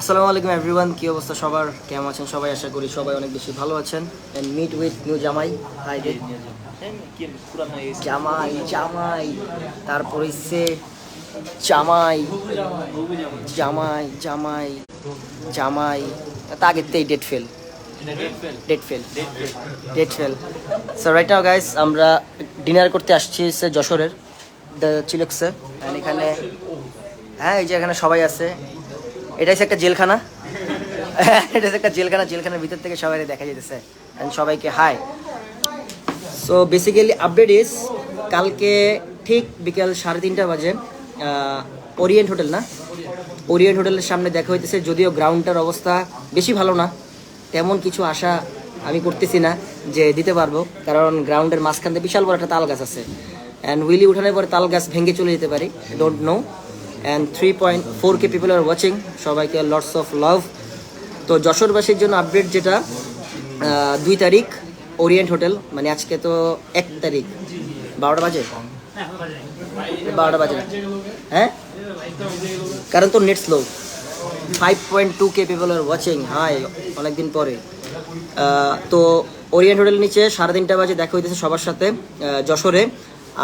আসসালামু আলাইকুম এভরিওয়ান, কি অবস্থা সবার, কেমন আছেন সবাই? আশা করি সবাই অনেক বেশি ভালো আছেন। এন্ড মিট উইথ নিউ জামাই। হাই রে জামাই, জামাই, তারপর হচ্ছে জামাই, জামাই, জামাই, জামাই, তা আগের তেই date fail, date fail, date fail. So right now guys, আমরা ডিনার করতে আসছি হচ্ছে যশোরের দ্য চিলক্সে। অ্যান্ড এখানে, হ্যাঁ এই যে এখানে সবাই আছে। এটা হচ্ছে একটা জেলখানা। এটা হচ্ছে একটা জেলখানা, জেলখানার ভিতর থেকে সবাই দেখা যেতেছে। And সবাইকে hi. So basically update is, কালকে ঠিক বিকেল 3:30 বাজে ওরিয়েন্ট হোটেল, না ওরিয়েন্ট হোটেলের সামনে দেখা হইতেছে। যদিও গ্রাউন্ডটার অবস্থা বেশি ভালো না, তেমন কিছু আশা আমি করতেছি না যে দিতে পারবো, কারণ গ্রাউন্ডের মাঝখান দিয়ে বিশাল বড় একটা তাল গাছ আছে। অ্যান্ড উইলি উঠানোর পরে তাল গাছ ভেঙে চলে যেতে পারি, don't know. And 3.4K people are watching, সবাইকে লটস অফ লাভ। তো যশোরবাসীর জন্য আপডেট যেটা, 2 তারিখ ওরিয়েন্ট হোটেল, মানে আজকে তো 1 তারিখ, 12টা বাজে, 12টা বাজে না, হ্যাঁ কারণ তো net slow. 5.2K people are watching, hi অনেকদিন পরে। তো ওরিয়েন্ট হোটেল নিচে 3:30 বাজে দেখা হইতেছে সবার সাথে যশোরে।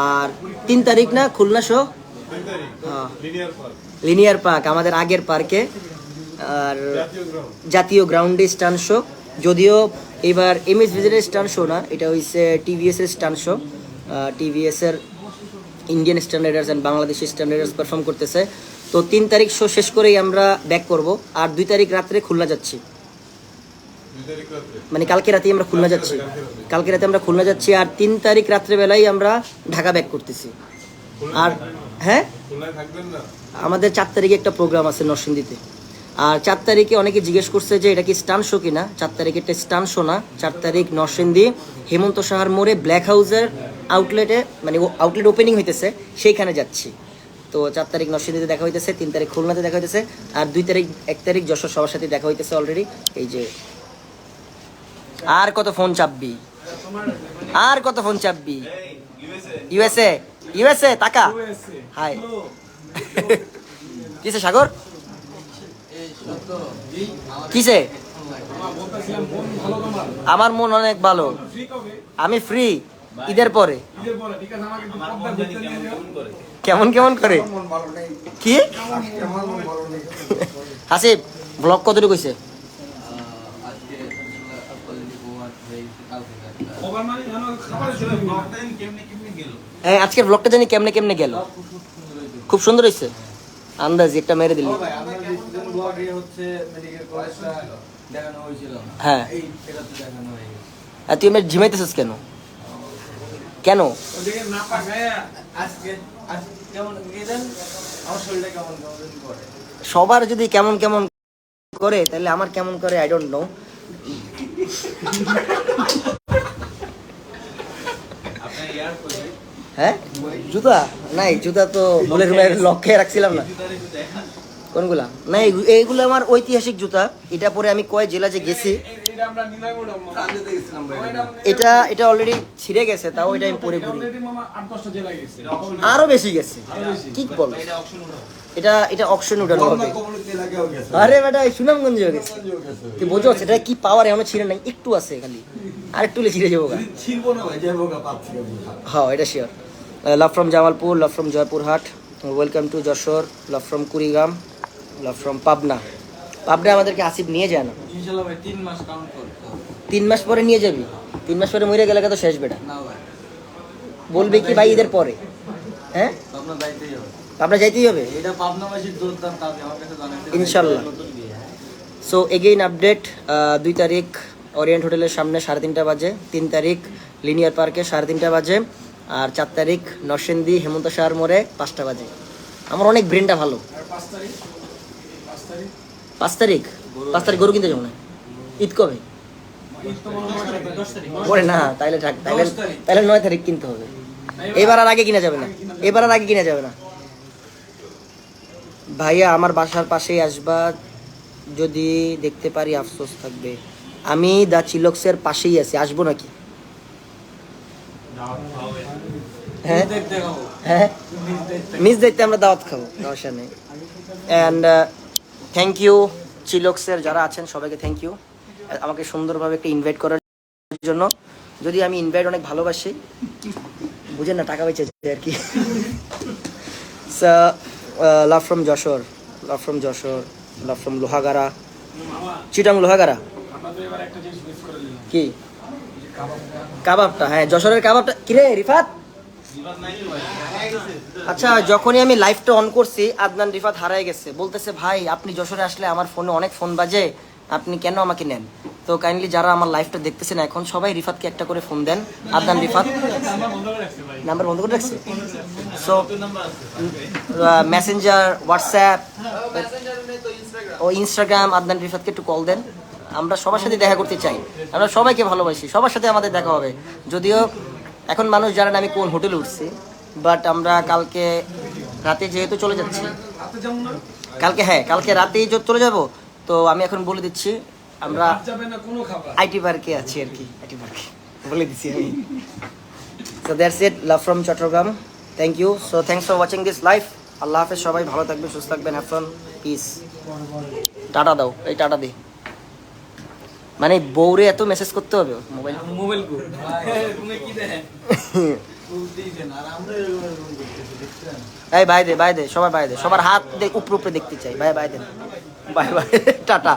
আর 3 তারিখ না খুলনা শো, লিনিয়ার পার্ক, আমাদের আগের পার্কে, আর জাতীয় গ্রাউন্ডে স্টান শো। যদিও এবার এমএস ভিজিটের স্টান শো না, এটা হচ্ছে টিভিএস এর স্টান শো। টিভিএস এর Indian standards and Bangladeshi standards perform করতেছে। তো 3 তারিখ শো শেষ করেই আমরা ব্যাক করব। আর 2 তারিখ রাত্রে খুলনা যাচ্ছি, মানে কালকে রাতেই আমরা খুলনা যাচ্ছি, কালকে রাতে আমরা খুলনা যাচ্ছি। আর 3 তারিখ রাত্রেবেলায় আমরা ঢাকা ব্যাক করতেছি। আর হ্যাঁ, আমাদের 4 তারিখে একটা প্রোগ্রাম আছে নরসিংদীতে। আর 4 তারিখে অনেকে জিজ্ঞেস করছে যে এটা কি স্টান শো কিনা। 4 তারিখে একটা স্টান শো না, 4 তারিখ নরসিংদী হেমন্ত সাহার মোড়ে ব্ল্যাক হাউসের আউটলেটে, মানে আউটলেট ওপেনিং হইতেছে, সেইখানে যাচ্ছি। তো 4 তারিখ নরসিংদীতে দেখা হইতেছে, 3 তারিখ খুলনাতে দেখা হইতেছে, আর 2 তারিখ 1 তারিখ যশোর সবার সাথে দেখা হইতেছে অলরেডি। এই যে আর কত ফোন চাপবি, আর কত ফোন চাপবি। ইউএসএ, ইউএসএ টাকা, হাই। কিসে সাগর, কিসে? আমার মন অনেক ভালো, আমি ফ্রি ঈদের পরে। কেমন কেমন করে কি হাসিব ব্লগ কতটুকু কইছে? আজকের ব্লগটা জানি কেমনে কেমনে গেল, খুব সুন্দর হয়েছে। আন্দাজ একটা মেরে দিলি। হ্যাঁ, তুই এমনি ঝিমাইতেছিস কেন, কেন? সবার যদি কেমন কেমন করে, তাহলে আমার কেমন করে আই ডোন্ট নো। হ্যাঁ জুতা নাই, জুতা তো বলের লক্ষ্যে রাখছিলাম না। কোনগুলা? না এইগুলো আমার ঐতিহাসিক জুতা, এটা পরে আমি কয় জেলা যে গেছি। এটা এটা অলরেডি ছিঁড়ে গেছে, তাও এটা আমি পরে ঘুরি। আরো বেশি গেছে, কি বল? এটা এটা অকশন উঠানো হবে। আরে বেটা সুনামগঞ্জে গেছে, তুই বোঝো এটা কি পাওয়ার, এমন ছিঁড়ে নাই, একটু আছে খালি, আর একটু ছিঁড়ে যাবো। হ্যাঁ এটা sure. Love from Jamalpur, love from Joypurhat, welcome to Jessore, love from Kurigram, love from Pabna. Pabna আমাদেরকে আসিফ নিয়ে যায় না। 3 মাস পরে নিয়ে যাবি? 3 মাস পরে মরে গেলে তো শেষ বেটা। বলবে কি ভাই ঈদের পরে? হ্যাঁ পাবনা যাইতেই হবে ইনশাল্লাহ। সো এগেইন আপডেট, 2 তারিখ ওরিয়েন্ট হোটেলের সামনে 3:30 বাজে, 3 তারিখ লিনিয়ার পার্কে 3:30 বাজে, আর 4 তারিখ নরসিংদী হেমন্ত সাহার মোড়ে 5টা বাজে। আমার অনেক ব্রেনটা ভালো। 5 তারিখ, 5 তারিখ গরু কিনতে যাবো না। ঈদ কবে? পরে না, তাইলে থাক, তাইলে 9 তারিখ কিনতে হবে। এবার আর আগে কিনা যাবে না, এবার আর আগে কিনা যাবে না। ভাইয়া আমার বাসার পাশেই আসবা, যদি দেখতে পারি আফসোস থাকবে। আমি দা চিলক্সের পাশেই আছি, আসবো নাকি? হ্যাঁ হ্যাঁ, মিস দেখতে আমরা দাওয়াত খাবো, সমস্যা নেই। অ্যান্ড থ্যাংক ইউ চিলক্সের যারা আছেন সবাইকে থ্যাংক ইউ আমাকে সুন্দরভাবে একটা ইনভাইট করার জন্য। যদি আমি ইনভাইট অনেক ভালোবাসি, বুঝেন না, টাকা বেঁচে আর কি। Love from Jessore, love from Jessore, love from Lohagara, Chittagong Lohagara. কি কাবাবটা? হ্যাঁ যশোরের কাবাবটা। কিরে রিফাত, আচ্ছা যখনই আমি লাইভটা অন করছি আদনান রিফাত হারায় গেছে, বলতেছে ভাই আপনি যশোরে আসলে আমার ফোনে অনেক ফোন বাজে, আপনি কেন আমাকে নেন? তো কাইন্ডলি যারা আমার লাইভটা দেখতেছেন এখন সবাই রিফাতকে একটা করে ফোন দেন। আদনান রিফাত নাম্বার বন্ধ করে রাখছে। সো মেসেঞ্জার, হোয়াটসঅ্যাপ ও ইনস্টাগ্রাম, আদনান রিফাতকে একটু কল দেন। আমরা সবার সাথে দেখা করতে চাই, আমরা সবাইকে ভালোবাসি, সবার সাথে আমাদের দেখা হবে। যদিও এখন মানুষ জানেন আমি কোন হোটেলে উঠছি, বাট আমরা কালকে রাতে যেহেতু চলে যাচ্ছি, কালকে হ্যাঁ কালকে রাতেই চলে যাব। তো আমি এখন বলে দিচ্ছি আমরা আইটি পার্কে আছি আর কি, আইটি পার্কে বলে দিচ্ছি আমি। So that's it, love from Chittagong, thank you. So thanks for watching this live. আল্লাহ হাফেজ, সবাই ভালো থাকবেন, সুস্থ থাকবেন, হ্যাভ ফান, পিস। টাটা দাও, এই টাটা দি। মানে বউরে এত মেসেজ করতে হবে মোবাইল মোবাইল এই বাই দে, বাই দে, সবাই বাই দে, সবার হাত উপরে উপরে দেখতে চাই। বাই বাই দেন, বাই বাই, টাটা।